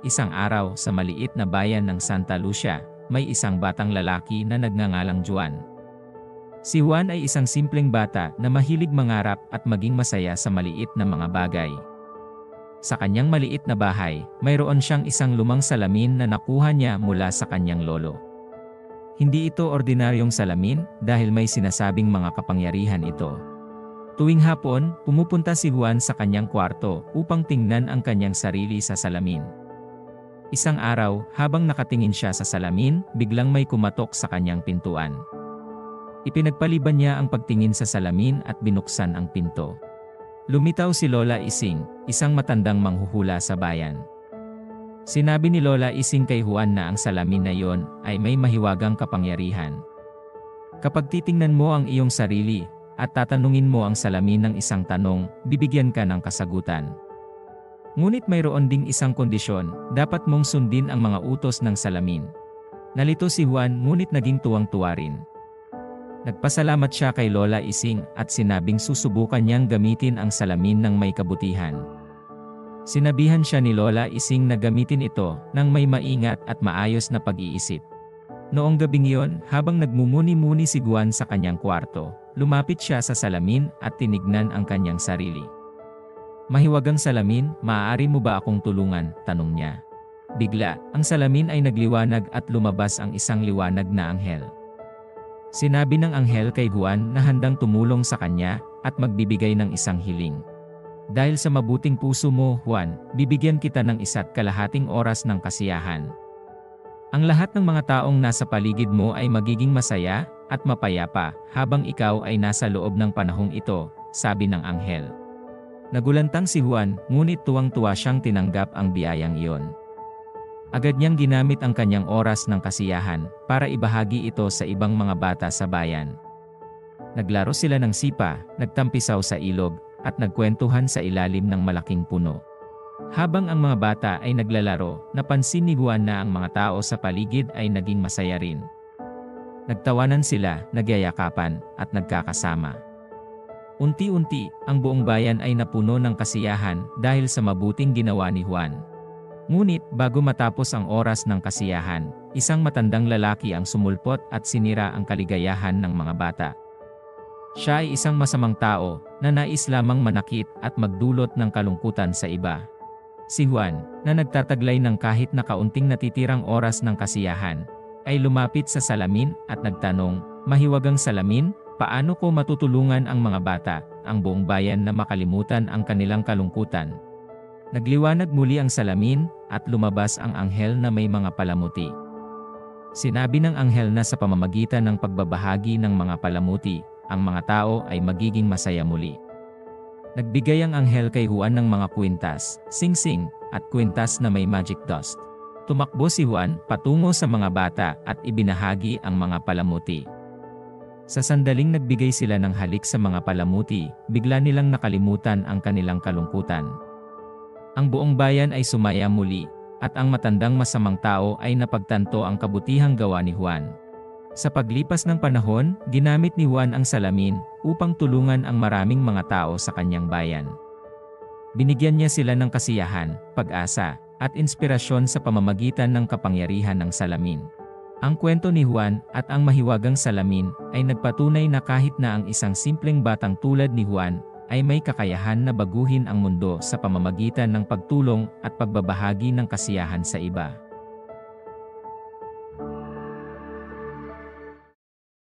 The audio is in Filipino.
isang araw sa maliit na bayan ng Santa Lucia, may isang batang lalaki na nagngangalang Juan. Si Juan ay isang simpleng bata na mahilig mangarap at maging masaya sa maliit na mga bagay. Sa kanyang maliit na bahay, mayroon siyang isang lumang salamin na nakuha niya mula sa kanyang lolo. Hindi ito ordinaryong salamin dahil may sinasabing mga kapangyarihan ito. Tuwing hapon, pumupunta si Juan sa kanyang kwarto upang tingnan ang kanyang sarili sa salamin. Isang araw, habang nakatingin siya sa salamin, biglang may kumatok sa kanyang pintuan. Ipinagpaliban niya ang pagtingin sa salamin at binuksan ang pinto. Lumitaw si Lola Ising, isang matandang manghuhula sa bayan. Sinabi ni Lola Ising kay Juan na ang salamin na iyon ay may mahiwagang kapangyarihan. Kapag titingnan mo ang iyong sarili, at tatanungin mo ang salamin ng isang tanong, bibigyan ka ng kasagutan. Ngunit mayroon ding isang kondisyon, dapat mong sundin ang mga utos ng salamin. Nalito si Juan ngunit naging tuwang-tuwa rin. Nagpasalamat siya kay Lola Ising at sinabing susubukan niyang gamitin ang salamin ng may kabutihan. Sinabihan siya ni Lola Ising na gamitin ito ng may maingat at maayos na pag-iisip. Noong gabing iyon, habang nagmumuni-muni si Juan sa kanyang kwarto, lumapit siya sa salamin at tinignan ang kanyang sarili. "Mahiwagang salamin, maaari mo ba akong tulungan?" tanong niya. Bigla, ang salamin ay nagliwanag at lumabas ang isang liwanag na anghel. Sinabi ng anghel kay Juan na handang tumulong sa kanya at magbibigay ng isang hiling. "Dahil sa mabuting puso mo, Juan, bibigyan kita ng 1.5 oras ng kasiyahan. Ang lahat ng mga taong nasa paligid mo ay magiging masaya at mapayapa habang ikaw ay nasa loob ng panahong ito," sabi ng anghel. Nagulantang si Juan, ngunit tuwang-tuwa siyang tinanggap ang biyayang iyon. Agad niyang ginamit ang kanyang oras ng kasiyahan para ibahagi ito sa ibang mga bata sa bayan. Naglaro sila ng sipa, nagtampisaw sa ilog, at nagkwentuhan sa ilalim ng malaking puno. Habang ang mga bata ay naglalaro, napansin ni Juan na ang mga tao sa paligid ay naging masaya rin. Nagtawanan sila, nagyayakapan, at nagkakasama. Unti-unti, ang buong bayan ay napuno ng kasiyahan dahil sa mabuting ginawa ni Juan. Ngunit, bago matapos ang oras ng kasiyahan, isang matandang lalaki ang sumulpot at sinira ang kaligayahan ng mga bata. Siya ay isang masamang tao na nais lamang manakit at magdulot ng kalungkutan sa iba. Si Juan, na nagtataglay ng kahit na kaunting natitirang oras ng kasiyahan, ay lumapit sa salamin at nagtanong, "Mahiwagang salamin, paano ko matutulungan ang mga bata, ang buong bayan na makalimutan ang kanilang kalungkutan?" Nagliwanag muli ang salamin at lumabas ang anghel na may mga palamuti. Sinabi ng anghel na sa pamamagitan ng pagbabahagi ng mga palamuti, ang mga tao ay magiging masaya muli. Nagbigay ang anghel kay Juan ng mga kwintas, singsing, at kwintas na may magic dust. Tumakbo si Juan patungo sa mga bata at ibinahagi ang mga palamuti. Sa sandaling nagbigay sila ng halik sa mga palamuti, bigla nilang nakalimutan ang kanilang kalungkutan. Ang buong bayan ay sumaya muli, at ang matandang masamang tao ay napagtanto ang kabutihang gawa ni Juan. Sa paglipas ng panahon, ginamit ni Juan ang salamin upang tulungan ang maraming mga tao sa kanyang bayan. Binigyan niya sila ng kasiyahan, pag-asa, at inspirasyon sa pamamagitan ng kapangyarihan ng salamin. Ang kwento ni Juan at ang mahiwagang salamin ay nagpatunay na kahit na ang isang simpleng batang tulad ni Juan ay may kakayahan na baguhin ang mundo sa pamamagitan ng pagtulong at pagbabahagi ng kasiyahan sa iba.